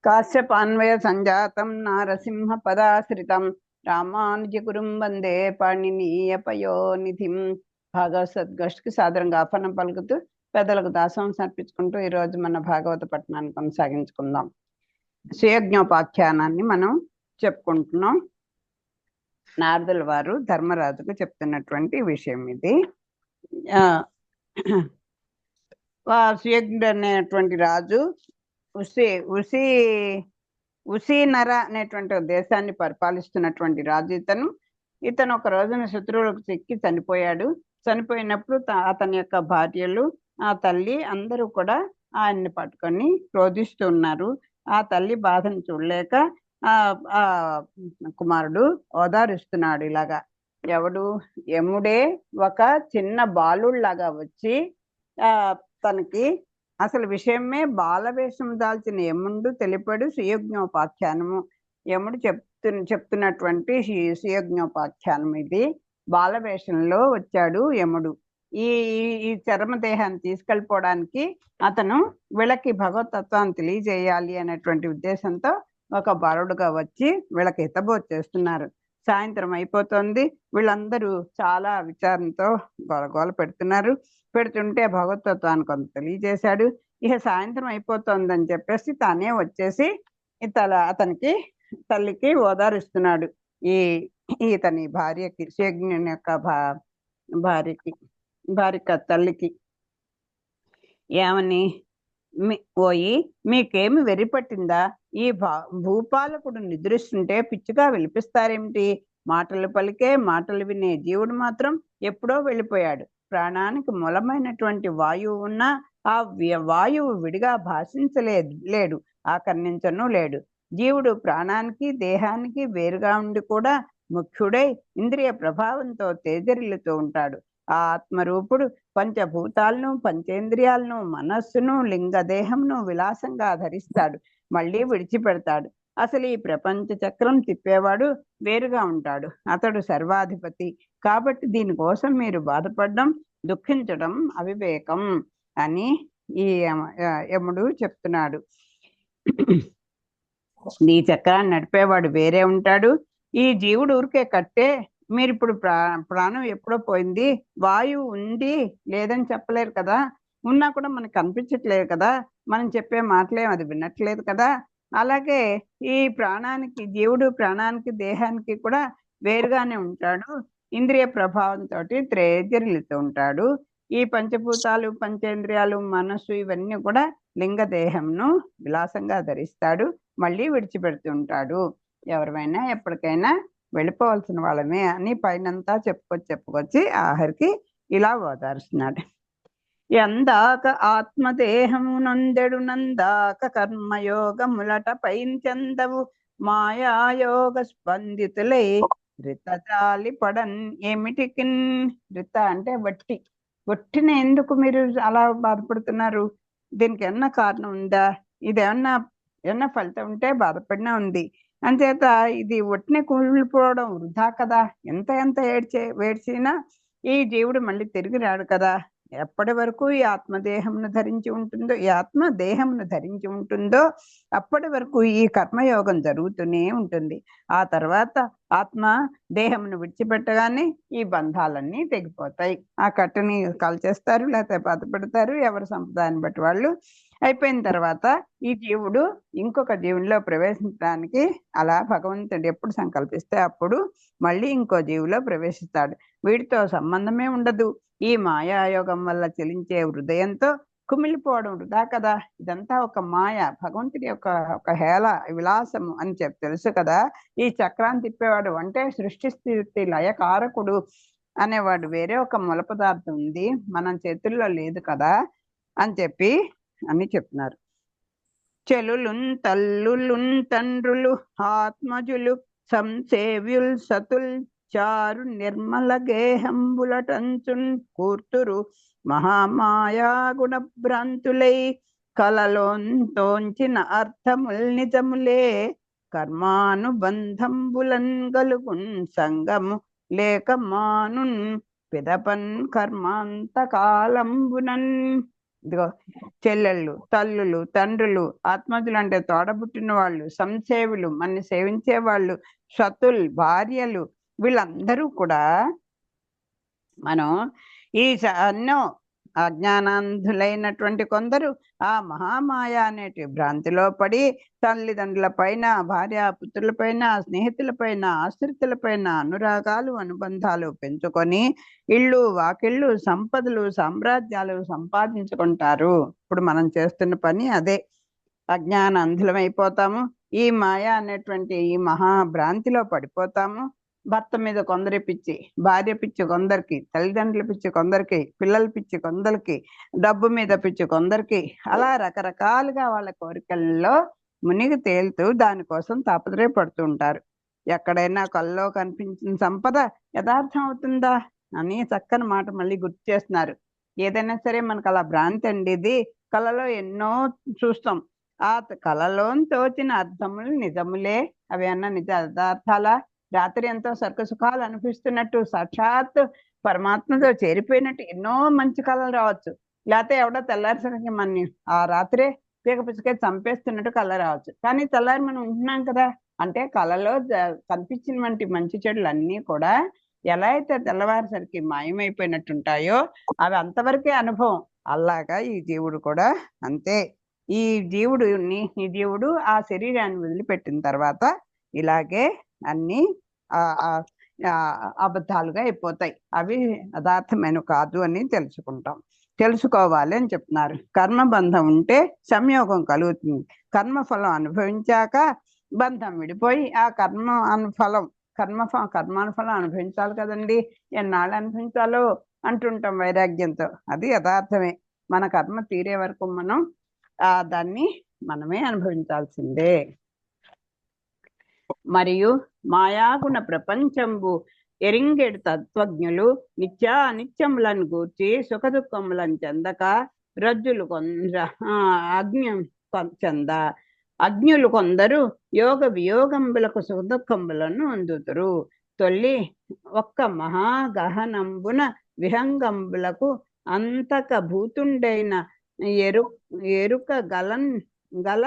కాశ్యపాన్వయ సంజాతం నారసింహ పదాశ్రితం రామానుజగురుం వందే పాణినీయ పయోనిధిం. భాగవత్ సాదరంగా ఆహ్వానం పలుకుతూ పెద్దలకు దాసం సమర్పించుకుంటూ ఈరోజు మన భాగవత పఠనాన్ని కొనసాగించుకుందాం. సుయజ్ఞోపాఖ్యానాన్ని మనం చెప్పుకుంటున్నాం. నారదుల వారు ధర్మరాజుకు చెప్తున్నటువంటి విషయం ఇది. సుయజ్ఞుడు అనేటువంటి రాజు ఉసి ఉసి ఉసీనర అనేటువంటి దేశాన్ని పరిపాలిస్తున్నటువంటి రాజు ఇతను ఒక రోజున శత్రువులకు చిక్కి చనిపోయాడు. చనిపోయినప్పుడు అతని యొక్క భార్యలు, ఆ తల్లి అందరూ కూడా ఆయన్ని పట్టుకొని రోధిస్తూ ఉన్నారు. ఆ తల్లి బాధను చూడలేక ఆ కుమారుడు ఓదారుస్తున్నాడు. ఇలాగా ఎవడు యముడే ఒక చిన్న బాలుళ్లాగా వచ్చి తనకి అసలు విషయమే బాలవేషం దాల్చిన యముడు తెలిపాడు సుయజ్ఞోపాఖ్యానము. యముడు చెప్తున్నటువంటి సుయజ్ఞోపాఖ్యానం ఇది. బాలవేషంలో వచ్చాడు యముడు. ఈ ఈ చర్మదేహాన్ని తీసుకెళ్ళిపోవడానికి అతను వీళ్ళకి భగవతత్వాన్ని తెలియజేయాలి అనేటువంటి ఉద్దేశంతో ఒక బాలుడుగా వచ్చి వీళ్ళకి హితబోధ చేస్తున్నారు. సాయంత్రం అయిపోతుంది. వీళ్ళందరూ చాలా విచారంతో గోలగోల పెడుతుంటే భగవతత్వాన్ని కొంత తెలియజేశాడు. ఇక సాయంత్రం అయిపోతుందని చెప్పేసి తానే వచ్చేసి అతనికి తల్లికి ఓదారుస్తున్నాడు. ఇతని భార్యకి, శేజ్ఞుని యొక్క భార్య తల్లికి ఏమని, ఓయి మీకేమి వెర్రిపట్టిందా? ఈ భూపాలకుడు నిద్రిస్తుంటే పిచ్చిగా విలిపిస్తారేమిటి? మాటలు పలికే మాటలు వినే జీవుడు మాత్రం ఎప్పుడో వెళ్ళిపోయాడు. ప్రాణానికి మూలమైనటువంటి వాయువు ఉన్నా ఆ వాయువు విడిగా భాషించలేడు, ఆకర్ణించను లేడు. జీవుడు ప్రాణానికి దేహానికి వేరుగా ఉండి కూడా ముఖ్యుడై ఇంద్రియ ప్రభావంతో తేజరిల్లుతూ ఉంటాడు. ఆ ఆత్మరూపుడు పంచభూతాలను, పంచేంద్రియాలను, మనస్సును, లింగదేహంను విలాసంగా ధరిస్తాడు, మళ్ళీ విడిచిపెడతాడు. అసలు ఈ ప్రపంచ చక్రం తిప్పేవాడు వేరుగా ఉంటాడు. అతడు సర్వాధిపతి. కాబట్టి దీనికోసం మీరు బాధపడడం, దుఃఖించడం అవివేకం అని ఈ యముడు చెప్తున్నాడు. ఈ చక్రాన్ని నడిపేవాడు వేరే ఉంటాడు. ఈ జీవుడు ఊరికే కట్టే. మీరు ఇప్పుడు ప్రాణం ఎప్పుడో పోయింది, వాయువు ఉంది లేదని చెప్పలేరు కదా. ఉన్నా కూడా మనకు కనిపించట్లేదు కదా, మనం చెప్పే మాటలేం అది వినట్లేదు కదా. అలాగే ఈ ప్రాణానికి, జీవుడు ప్రాణానికి దేహానికి కూడా వేరుగానే ఉంటాడు. ఇంద్రియ ప్రభావంతో త్రేజరిల్లుతూ ఉంటాడు. ఈ పంచభూతాలు, పంచేంద్రియాలు, మనస్సు ఇవన్నీ కూడా లింగదేహంను విలాసంగా ధరిస్తాడు, మళ్ళీ విడిచిపెడుతుంటాడు. ఎవరిమైనా ఎప్పటికైనా వెళ్ళిపోవాల్సిన వాళ్ళమే అని పైనంతా చెప్పుకొచ్చి ఆఖరికి ఇలా ఓదారుస్తున్నాడు. ఎందాక ఆత్మదేహము నందెడు నందాక కర్మయోగములట పైంచెందవు మాయాయోగ స్పందితులై రితజాలి పడన్. ఏమిటికిన్? రిత అంటే వట్టిన ఎందుకు మీరు అలా బాధపడుతున్నారు? దీనికి ఏమన్నా కారణం ఉందా? ఏమన్నా ఫలితం ఉంటే బాధపడినా ఉంది. అంచేత ఇది ఒట్టినే కూలిపోవడం వృధా కదా. ఎంత వేడ్చినా ఈ జీవుడు మళ్ళీ తిరిగి రాడు కదా. ఎప్పటి వరకు ఈ ఆత్మదేహంను ధరించి ఉంటుందో, ఈ ఆత్మ దేహంను ధరించి ఉంటుందో అప్పటి వరకు ఈ కర్మయోగం జరుగుతూనే ఉంటుంది. ఆ తర్వాత ఆత్మ దేహంను విడిచిపెట్టగానే ఈ బంధాలన్నీ తెగిపోతాయి. ఆ కట్టుని కాల్చేస్తారు, లేకపోతే బాధపడతారు, ఎవరి సంప్రదాయాన్ని బట్టి వాళ్ళు. అయిపోయిన తర్వాత ఈ జీవుడు ఇంకొక జీవుల్లో ప్రవేశించడానికి అలా భగవంతుడు ఎప్పుడు సంకల్పిస్తే అప్పుడు మళ్ళీ ఇంకో జీవులో ప్రవేశిస్తాడు. వీటితో సంబంధమే ఉండదు. ఈ మాయాయోగం వల్ల చెలించే హృదయంతో కుమిలిపోవడం వృధా కదా. ఇదంతా ఒక మాయ, భగవంతుడి ఒక హేళ విలాసము అని తెలుసు కదా. ఈ చక్రాన్ని తిప్పేవాడు అంటే సృష్టి స్థితి లయకారకుడు అనేవాడు వేరే ఒక మూల పదార్థం ఉంది, మనం చేతుల్లో లేదు కదా అని చెప్తున్నారు. చెలులున్ తల్లులున్ తండ్రులు ఆత్మజులు సంసేవ్యుల్ సతుల్ చారు నిర్మల గేహంబులటంచున్ కూర్తురు మహామాయా గుణ భ్రాంతులై కలలోంతోంచిన అర్థముల్ నిజములే కర్మానుబంధంబులన్ గలుగున్ సంగము లేక మానున్ పిదపన్ కర్మాంత కాలంబునన్. ఇదిగో చెల్లెళ్ళు, తల్లులు, తండ్రులు, ఆత్మజులు అంటే తోడబుట్టిన వాళ్ళు, సంసేవులు, మన సేవించే వాళ్ళు, సతులు, భార్యలు, వీళ్ళందరూ కూడా మనం ఈ ఎన్నో అజ్ఞానాంధులైనటువంటి కొందరు ఆ మహామాయ అనేటి భ్రాంతిలో పడి తల్లిదండ్రుల పైన, భార్యాపుత్రుల పైన, స్నేహితుల పైన, ఆశ్రితుల పైన అనురాగాలు, అనుబంధాలు పెంచుకొని ఇళ్ళు, వాకిళ్ళు, సంపదలు, సామ్రాజ్యాలు సంపాదించుకుంటారు. ఇప్పుడు మనం చేస్తున్న పని అదే. అజ్ఞాన అంధులమైపోతాము. ఈ మాయ అనేటువంటి ఈ మహాభ్రాంతిలో పడిపోతాము. భర్త మీద కొందరి పిచ్చి, భార్య పిచ్చి కొందరికి, తల్లిదండ్రుల పిచ్చి కొందరికి, పిల్లల పిచ్చి కొందరికి, డబ్బు మీద పిచ్చి కొందరికి, అలా రకరకాలుగా వాళ్ళ కోరికల్లో మునిగి తేలుతూ దానికోసం తాపత్రయపడుతూ ఉంటారు. ఎక్కడైనా కల్లో కనిపించిన సంపద యథార్థం అవుతుందా అని చక్కని మాట మళ్ళీ గుర్తు చేస్తున్నారు. ఏదైనా సరే మనకు అలా భ్రాంతి అండి. ఇది కళలో ఎన్నో చూస్తాం. ఆ కళలో తోచిన అర్థములు నిజములే. అవి అన్న నిజ యథార్థాలా? రాత్రి ఎంతో స్వర్గ సుఖాలు అనిపిస్తున్నట్టు, సాక్షాత్ పరమాత్మతో చేరిపోయినట్టు ఎన్నో మంచి కళలు రావచ్చు. లేకపోతే ఎవడో తెల్లారిసరికి మన ఆ రాత్రే పీక పిచ్చికే చంపేస్తున్నట్టు కళ రావచ్చు. కానీ తెల్లారి మనం ఉంటున్నాం కదా. అంటే కళలో కనిపించినటువంటి మంచి చెడులు అన్నీ కూడా ఎలా అయితే తెల్లవారిసరికి మాయమైపోయినట్టుంటాయో అవి అంతవరకే అనుభవం. అలాగా ఈ జీవుడు కూడా అంతే. ఈ జీవుడు ఆ శరీరాన్ని వదిలిపెట్టిన తర్వాత ఇలాగే అన్ని అబద్ధాలుగా అయిపోతాయి. అవి యథార్థమైన కాదు అని తెలుసుకోవాలి అని చెప్తున్నారు. కర్మబంధం ఉంటే సంయోగం కలుగుతుంది. కర్మఫలం అనుభవించాక బంధం విడిపోయి ఆ కర్మానుఫలం అనుభవించాలి కదండి. ఎన్నాళ్ళు అనుభవించాలో అంటుంటాం వైరాగ్యంతో. అది యథార్థమే. మన కర్మ తీరే వరకు మనం దాన్ని మనమే అనుభవించాల్సిందే. మరియు మాయాగుణ ప్రపంచంబు ఎరింగెడు తత్వజ్ఞులు అనిత్యములను గూర్చి సుఖ దుఃఖములను చెందక రజ్జులు అజ్ఞులు కొందరు యోగ వియోగంబులకు సుఖ దుఃఖంబులను అందుతురు. తొల్లి ఒక్క మహాగహనంబున విహంగంబులకు అంతక భూతుండైన ఎరుక గల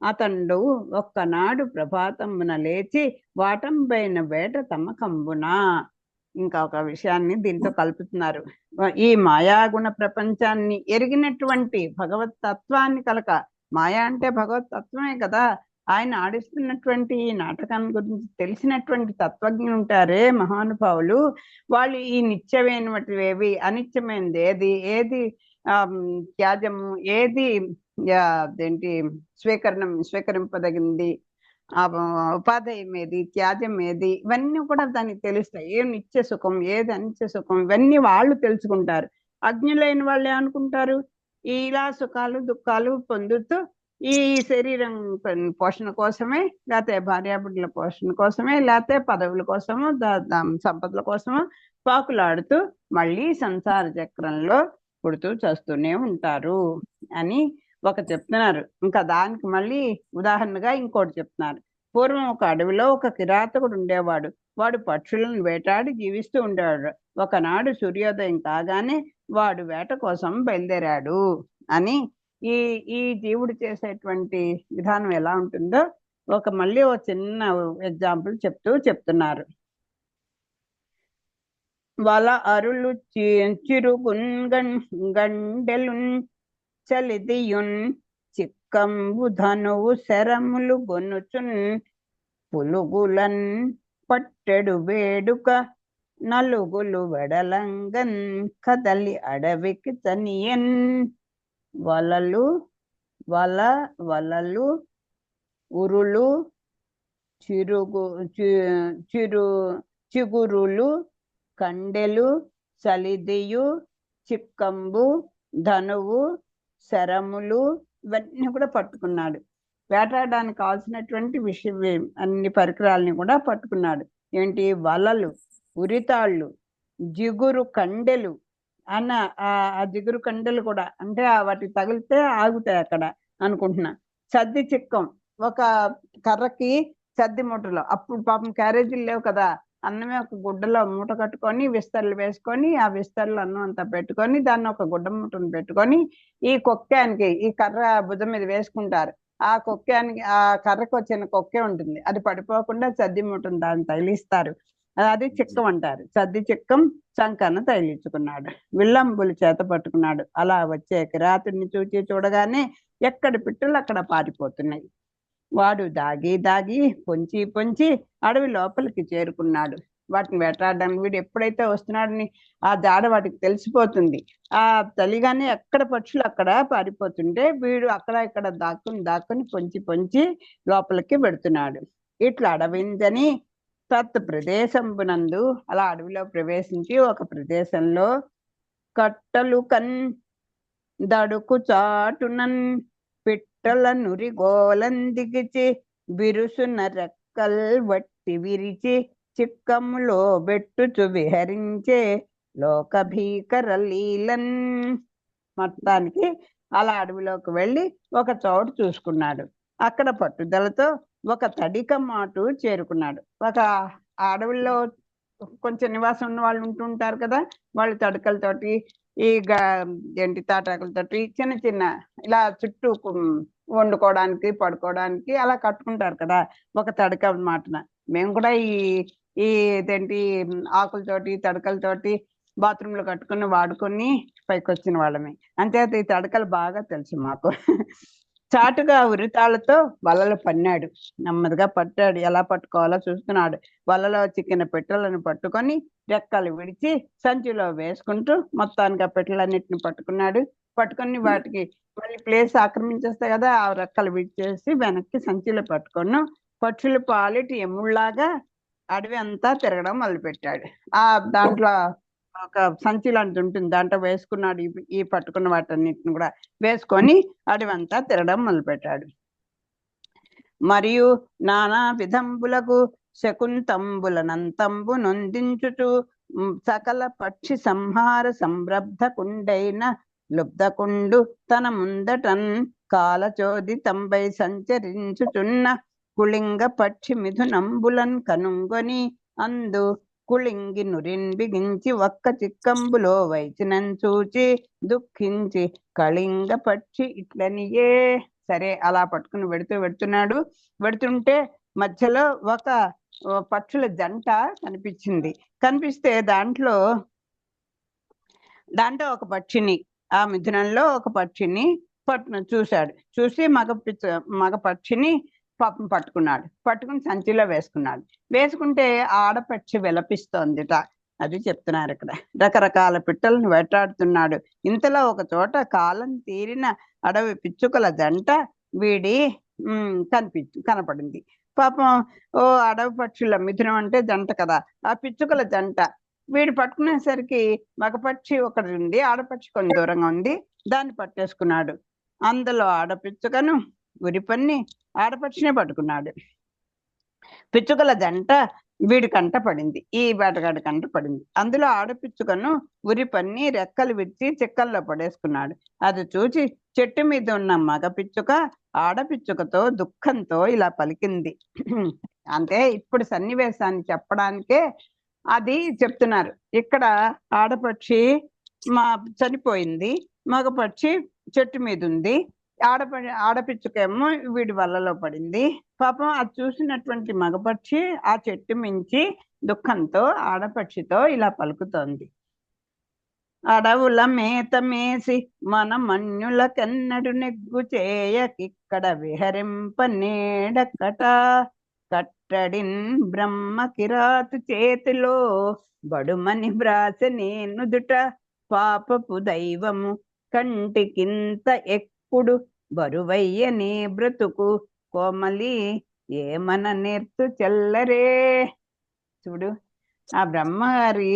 అతండు ఒక్కనాడు ప్రభాతమున లేచి వాటంపైన వేట తమకంబున. ఇంకా ఒక విషయాన్ని దీంతో కలుపుతున్నారు. ఈ మాయాగుణ ప్రపంచాన్ని ఎరిగినటువంటి భగవత్ తత్వాన్ని కలక, మాయా అంటే భగవత్ తత్వమే కదా. ఆయన ఆడిస్తున్నటువంటి ఈ నాటకాన్ని గురించి తెలిసినటువంటి తత్వజ్ఞులు ఉంటారే మహానుభావులు, వాళ్ళు ఈ నిత్యమైనటువంటివి, అనిత్యమైనది ఏది త్యాజము, ఏది అదేంటి స్వీకరింపదగింది, ఉపాధేయం ఏది, త్యాజం ఏది, ఇవన్నీ కూడా దానికి తెలుస్తాయి. ఏం నిత్య సుఖం, ఏది అనిత్య సుఖం, ఇవన్నీ వాళ్ళు తెలుసుకుంటారు. అజ్ఞులైన వాళ్ళు ఏమనుకుంటారు? ఇలా సుఖాలు దుఃఖాలు పొందుతూ ఈ శరీరం పోషణ కోసమే, లేకపోతే భార్యాబిడ్డల పోషణ కోసమే, లేకపోతే పదవుల కోసమో సంపదల కోసమో పాకులాడుతూ మళ్ళీ సంసార చక్రంలో పుడుతూ చేస్తూనే ఉంటారు అని చెప్తున్నారు. ఇంకా దానికి మళ్ళీ ఉదాహరణగా ఇంకోటి చెప్తున్నారు. పూర్వం ఒక అడవిలో ఒక కిరాతకుడు ఉండేవాడు. వాడు పక్షులను వేటాడి జీవిస్తూ ఉండేవాడు. ఒకనాడు సూర్యోదయం కాగానే వాడు వేట కోసం బయలుదేరాడు అని. ఈ జీవుడు చేసేటువంటి విధానం ఎలా ఉంటుందో మళ్ళీ ఒక చిన్న ఎగ్జాంపుల్ చెప్తున్నారు. వల అరులు చిరుగుండెలున్ చలిదియున్ చిక్కంబు ధనువు శరములు గొనుచున్ పులుగులన్ పట్టెడు వేడుక నలుగులు వెడలంగన్ కదలి అడవికి తనియన్. వలలు ఉరులు చిగురులు కండెలు చలిదియు చిక్కంబు ధనువు శరములు ఇవన్నీ కూడా పట్టుకున్నాడు. వేటాడడానికి కావాల్సినటువంటి అన్ని పరికరాలని కూడా పట్టుకున్నాడు. ఏంటి? వలలు, ఉరితాళ్ళు, జిగురు కండెలు అన్న ఆ జిగురు కండెలు కూడా అంటే వాటి తగిలితే ఆగుతాయి అక్కడ అనుకుంటున్నా. సద్ది చిక్కం, ఒక కర్రకి సద్ది మూటలో, అప్పుడు పాపం క్యారేజీలు లేవు కదా, అన్నమే ఒక గుడ్డలో మూట కట్టుకొని విస్తర్లు వేసుకొని ఆ విస్తర్లు అన్నం అంతా పెట్టుకొని దాన్ని ఒక గుడ్డ మూటను పెట్టుకొని ఈ కొక్కానికి ఈ కర్ర భుజం మీద వేసుకుంటారు. ఆ కొక్కానికి ఆ కర్రకు వచ్చిన కొక్కే ఉంటుంది, అది పడిపోకుండా సద్ది మూటను దాన్ని తగిలిస్తారు. అది చిక్కం అంటారు. సద్ది చిక్కం చంకన తగిలించుకున్నాడు, విల్లంబులు చేత పట్టుకున్నాడు. అలా వచ్చే కిరాతుడిని చూచి చూడగానే ఎక్కడి పిట్టలు అక్కడ పారిపోతున్నాయి. వాడు దాగి దాగి పొంచి పొంచి అడవి లోపలికి చేరుకున్నాడు. వాటిని వేటాడడానికి వీడు ఎప్పుడైతే వస్తున్నాడని ఆ జాడ వాటికి తెలిసిపోతుంది. ఆ తల్లిగానే ఎక్కడ పక్షులు అక్కడ పారిపోతుంటే వీడు అక్కడ ఇక్కడ దాక్కుని దాక్కుని పొంచి పొంచి లోపలికి పెడుతున్నాడు. ఇట్లా అడవిందని తత్ ప్రదేశంబునందు అలా అడవిలో ప్రవేశించి ఒక ప్రదేశంలో కట్టలు కన్ దడుకు చాటునన్ పిట్టల నురిగోలందిగిచి బిరుసున రెక్కల్ వట్టి విరిచి చిక్కములో బెట్టుచు విహరించే లోక భీకర లీలన్. మొత్తానికి అలా అడవిలోకి వెళ్ళి ఒక చోటు చూసుకున్నాడు. అక్కడ పట్టుదలతో ఒక తడిక మాటు చేరుకున్నాడు. ఒక అడవుల్లో కొంచెం నివాసం ఉన్న వాళ్ళు ఉంటుంటారు కదా, వాళ్ళు తడకలతోటి ఈ ఏంటి తాటాకులతోటి చిన్న చిన్న ఇలా చుట్టూ వండుకోవడానికి పడుకోవడానికి అలా కట్టుకుంటారు కదా ఒక తడక మాటన. మేము కూడా ఈ ఇదేంటి ఆకులతోటి తడకలతోటి బాత్రూంలో కట్టుకుని వాడుకొని పైకి వచ్చిన వాళ్ళమే. అంతేత ఈ తడకలు బాగా తెలుసు మాకు. చాటుగా ఉరితాళ్లతో వలలు పన్నాడు. నెమ్మదిగా పట్టాడు, ఎలా పట్టుకోవాలో చూస్తున్నాడు. వలలో చిక్కిన పెట్టెలను పట్టుకొని రెక్కలు విడిచి సంచిలో వేసుకుంటూ మొత్తానికి ఆ పెట్టెలన్నిటిని పట్టుకున్నాడు. పట్టుకొని వాటికి మళ్ళీ ప్లేస్ ఆక్రమించేస్తాయి కదా, ఆ రెక్కలు విడిచేసి వెనక్కి సంచిలో పట్టుకొని పక్షులు పాలిటి ఎముళ్లాగా అడవి అంతా తిరగడం మొదలుపెట్టాడు. ఆ దాంట్లో ఒక సంచి లాంటిది ఉంటుంది, దాంట్లో వేసుకున్నాడు ఈ పట్టుకున్న వాటన్నిటిని కూడా వేసుకొని అడవంతా తిరగడం మొదలుపెట్టాడు. మరియు నానా విధంబులకు శకుంతంబులనంతంబు నొందించుచు సకల పక్షి సంహార సంరబ్ధ కుండైన లుబ్ధకుండు తన ముందటన్ కాలచోదితంబై సంచరించుచున్న కుళింగ పక్షి మిథునంబులన్ కనుంగొని అందు కుళింగి నురిన్ బిగించి ఒక్క చిక్కంబులో వైచినన్ చూచి దుఃఖించి కళింగ పక్షి ఇట్లనియే. సరే అలా పట్టుకుని వెడుతున్నాడు. వెడుతుంటే మధ్యలో ఒక పక్షుల జంట కనిపించింది. కనిపిస్తే దాంట్లో ఒక పక్షిని, ఆ మిథునంలో ఒక పక్షిని చూశాడు. చూసి మగ పక్షిని పాపం పట్టుకున్నాడు. పట్టుకుని సంచిలో వేసుకున్నాడు. వేసుకుంటే ఆడపక్షి విలపిస్తోందిట. అది చెప్తున్నారు ఇక్కడ. రకరకాల పిట్టలను వేటాడుతున్నాడు. ఇంతలో ఒక చోట కాలం తీరిన అడవి పిచ్చుకల జంట వీడి కనపడింది. పాపం ఓ అడవి పక్షుల మిథునం అంటే జంట కదా, ఆ పిచ్చుకల జంట వీడు పట్టుకునేసరికి మగపక్షి ఒకటి ఉంది, ఆడపక్షి కొంచెం దూరంగా ఉంది, దాన్ని పట్టేసుకున్నాడు. అందులో ఆడపిచ్చుకను ఉరిపన్ని ఆడపక్షినే పట్టుకున్నాడు. పిచ్చుకల జంట వీడి కంట పడింది, ఈ వేటగాడి కంట పడింది. అందులో ఆడపిచ్చుకను ఉరిపన్ని రెక్కలు విడిచి చిక్కల్లో పడేసుకున్నాడు. అది చూచి చెట్టు మీద ఉన్న మగ పిచ్చుక ఆడపిచ్చుకతో దుఃఖంతో ఇలా పలికింది. అంటే ఇప్పుడు సన్నివేశాన్ని చెప్పడానికే అది చెప్తున్నారు. ఇక్కడ ఆడపక్షి చనిపోయింది, మగపక్షి చెట్టు మీద ఉంది, ఆడపిచ్చుకేమో వీడి వలలో పడింది. పాపం అది చూసినటువంటి మగపక్షి ఆ చెట్టు మించి దుఃఖంతో ఆడపక్షితో ఇలా పలుకుతోంది. అడవుల మేత మేసి మన మన్యులకెన్నడు నెగ్గు చేయకిక్కడ విహరింప నేడకట కట్టడిన్ బ్రహ్మ కిరాతు చేతిలో బడుమని వ్రాస నేనుదుట పాపపు దైవము కంటికింత ఎక్కుడు బరువయ్య నీ బ్రతుకు కోమలి ఏమన నేర్తు చెల్లరే. చూడు, ఆ బ్రహ్మగారి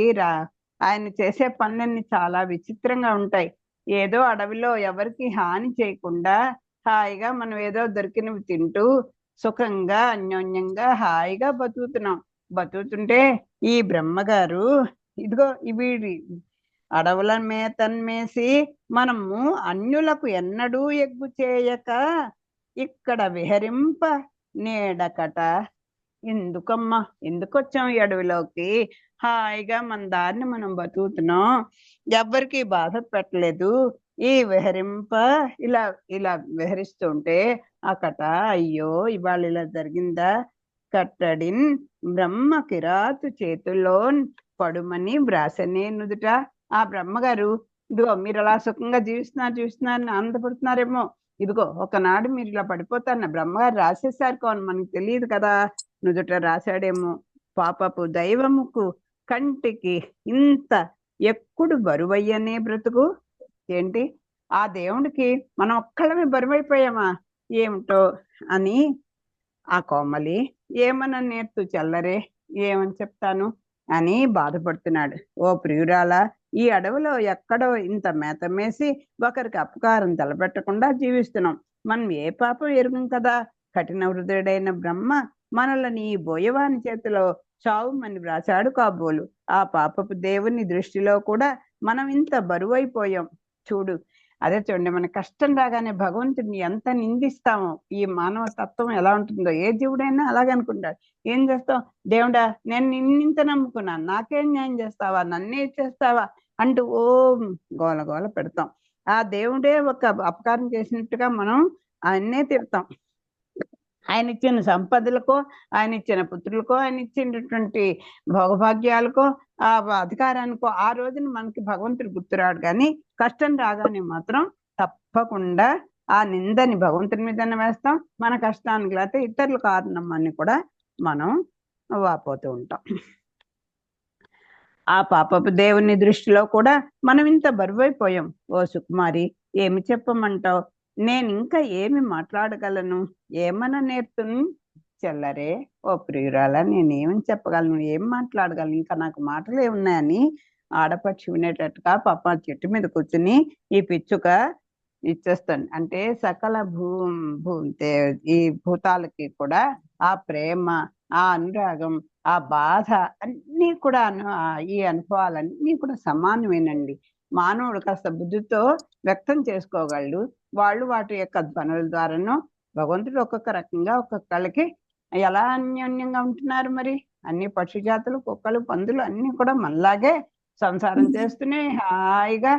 ఆయన చేసే పనులన్నీ చాలా విచిత్రంగా ఉంటాయి. ఏదో అడవిలో ఎవరికి హాని చేయకుండా హాయిగా మనం ఏదో దొరికినవి తింటూ సుఖంగా అన్యోన్యంగా హాయిగా బతుకుతుంటే ఈ బ్రహ్మగారు ఇదిగో వీడి అడవుల మేతన్మేసి మనము అన్యులకు ఎన్నడూ ఎగ్గు చేయక ఇక్కడ విహరింప నేడకట ఎందుకమ్మా, ఎందుకు వచ్చాం ఈ అడవిలోకి? హాయిగా మన దారిని మనం బతుకుతున్నాం, ఎవ్వరికి బాధ పెట్టలేదు. ఈ విహరింప ఇలా ఇలా విహరిస్తుంటే అకట అయ్యో ఇవాళ ఇలా జరిగిందా, కట్టడిన్ బ్రహ్మ కిరాతు చేతుల్లో పడుమని వ్రాసనే నుదుట. ఆ బ్రహ్మగారు ఇదిగో మీరు అలా సుఖంగా జీవిస్తున్నారని ఆనందపడుతున్నారేమో, ఇదిగో ఒకనాడు మీరు ఇలా పడిపోతారన్న బ్రహ్మగారు రాసేసారు కాని మనకు తెలియదు కదా, నుదుట రాశాడేమో. పాపపు దైవముకు కంటికి ఇంత ఎప్పుడు బరువయ్యనే బ్రతుకు ఏంటి, ఆ దేవుడికి మనం ఒక్కళ్ళమే బరువైపోయామా ఏమిటో అని ఆ కోమలి ఏమన్నా నేర్తు చల్లరే, ఏమని చెప్తాను అని బాధపడుతున్నాడు. ఓ ప్రియురాలా, ఈ అడవిలో ఎక్కడో ఇంత మేతమేసి ఒకరికి అపకారం తలపెట్టకుండా జీవిస్తున్నాం. మనం ఏ పాపం ఎరుగం కదా. కఠిన హృదయుడైన బ్రహ్మ మనల్ని ఈ బోయవాని చేతిలో చావుమని వ్రాసాడు కాబోలు. ఆ పాపపు దేవుని దృష్టిలో కూడా మనం ఇంత బరువైపోయాం. చూడు, అదే చూడండి, మన కష్టం రాగానే భగవంతుడిని ఎంత నిందిస్తామో. ఈ మానవ తత్వం ఎలా ఉంటుందో, ఏ జీవుడైనా అలాగే అనుకుంటాడు. ఏం చేస్తాం, దేవుడా నేను నిన్నింత నమ్ముకున్నాను, నాకేం న్యాయం చేస్తావా, నన్నే చేస్తావా అంటూ ఓ గోల గోల పెడతాం. ఆ దేవుడే ఒక అపకారం చేసినట్టుగా మనం ఆయన్నే తిడతాం. ఆయన ఇచ్చిన సంపదలకో, ఆయన ఇచ్చిన పుత్రులకో, ఆయన ఇచ్చినటువంటి భోగభాగ్యాలకో, ఆ అధికారానికో ఆ రోజున మనకి భగవంతుడు గుర్తురాడు. కానీ కష్టం రాగానే మాత్రం తప్పకుండా ఆ నిందని భగవంతుని మీదనే వేస్తాం. మన కష్టానికి లేకపోతే ఇతరుల కారణమని కూడా మనం వాపోతూ ఉంటాం. ఆ పాపపు దేవుని దృష్టిలో కూడా మనం ఇంత బరువైపోయాం. ఓ సుకుమారి, ఏమి చెప్పమంటావు? నేను ఇంకా ఏమి మాట్లాడగలను, ఏమన్నా నేర్తుని చెల్లరే. ఓ ప్రియురాల, నేనేమని చెప్పగలను, ఏం మాట్లాడగలను, ఇంకా నాకు మాటలు ఏమున్నాయని ఆడపక్షి వినేటట్టుగా పాప చెట్టు మీద కూర్చుని ఈ పిచ్చుక ఇచ్చేస్తాను. అంటే సకల భూ ఈ భూతాలకి కూడా ఆ ప్రేమ, ఆ అనురాగం, ఆ బాధ అన్నీ కూడా ఈ అనుభవాలన్నీ కూడా సమానమేనండి. మానవుడు కాస్త బుద్ధితో వ్యక్తం చేసుకోగలడు. వాళ్ళు వాటి యొక్క ధ్వనుల ద్వారాను భగవంతుడు ఒక్కొక్క రకంగా ఒక్కొక్కళ్ళకి ఎలా అన్యోన్యంగా ఉంటున్నారు. మరి అన్ని పక్షి జాతులు, కుక్కలు, పందులు అన్ని కూడా మనలాగే సంసారం చేస్తూనే హాయిగా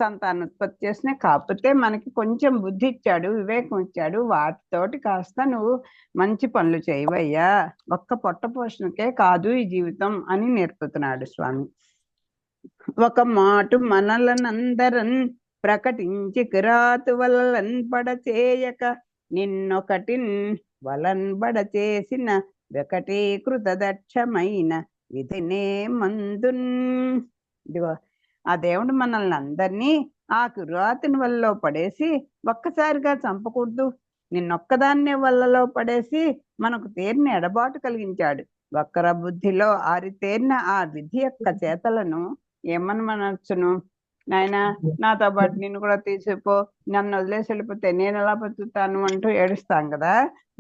సంతానోత్పత్తి చేస్తున్నాయి. కాకపోతే మనకి కొంచెం బుద్ధి ఇచ్చాడు, వివేకం ఇచ్చాడు. వాటితోటి కాస్త నువ్వు మంచి పనులు చేయవయ్యా, ఒక్క పొట్ట పోషణకే కాదు ఈ జీవితం అని నేర్పుతున్నాడు స్వామి. ఒక మాటు మనలనందరన్ ప్రకటించి కిరాతు వలన్ పడచేయక నిన్నొకటిన్ వలన్ బడచేసిన వికటీకృత దక్షమైన విధినే మందున్. ఇదిగో ఆ దేవుడు మనల్ని అందరినీ ఆ కిరాతుని వల్లలో పడేసి ఒక్కసారిగా చంపకూడదు, నిన్నొక్కదాన్నే వల్లలో పడేసి మనకు తేరిన ఎడబాటు కలిగించాడు. వక్ర బుద్ధిలో ఆరితేరిన ఆ విధి యొక్క చేతలను ఏమనమనొచ్చును? నాయన, నాతో పాటు నిన్ను కూడా తీసిపో, నన్ను వదిలేసి వెళ్ళిపోతే నేను ఎలా బతుకుతాను అంటూ ఏడుస్తాం కదా.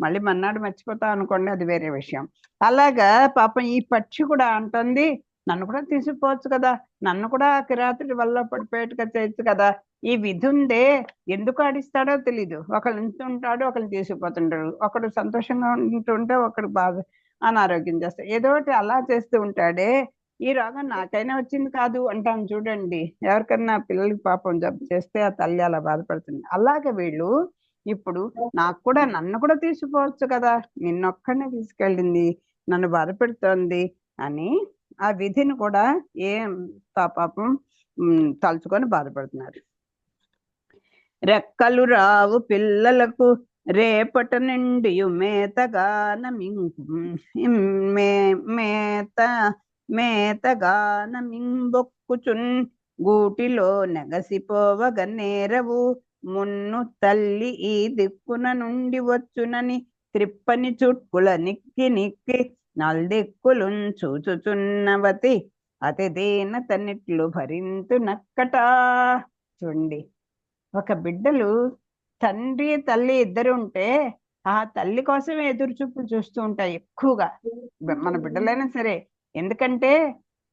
మళ్ళీ మన్నాడు మర్చిపోతాం అనుకోండి, అది వేరే విషయం. అలాగా పాపం ఈ పక్షి కూడా అంటుంది, నన్ను కూడా తీసుకుపోవచ్చు కదా, నన్ను కూడా కిరాతుడి వల్ల పడిపోయేట్టుగా చేయొచ్చు కదా. ఈ విధి ఉందే, ఎందుకు ఆడిస్తాడో తెలీదు. ఒకళ్ళు ఉంటుంటాడు, ఒకళ్ళు తీసుకుపోతుంటాడు, ఒకడు సంతోషంగా ఉంటుంటే ఒకడు బాధ అనారోగ్యం చేస్తాడు, ఏదో ఒకటి అలా చేస్తూ ఉంటాడే. ఈ రోగం నాకైనా వచ్చింది కాదు అంటాం చూడండి. ఎవరికన్నా పిల్లలకి పాపం జబ్బు చేస్తే ఆ తల్లి అలా బాధపడుతుంది. అలాగే వీళ్ళు ఇప్పుడు నాకు కూడా నన్ను కూడా తీసుకుపోవచ్చు కదా, నిన్నొక్కడనే తీసుకెళ్ళింది, నన్ను బాధపెడుతోంది అని ఆ విధిని కూడా ఏం పాపం తలుచుకొని బాధపడుతున్నారు. రెక్కలు రావు పిల్లలకు రేపట నుండి మేతగానమింబొక్కుచున్ గూటిలో నెగసిపోవగ నేరవు మున్ను తల్లి ఈ దిక్కున నుండి వచ్చునని త్రిప్పని చుట్కుల నిక్కి నిక్కి నల్దిక్కులు చూచుచున్నవతి అతి దీన తన్నిట్లు భరింతు నక్కట. చూడండి, ఒక బిడ్డలు తండ్రి తల్లి ఇద్దరు ఉంటే ఆ తల్లి కోసమే ఎదురు చూపులు చూస్తూ ఉంటాయి ఎక్కువగా, మన బిడ్డలైనా సరే. ఎందుకంటే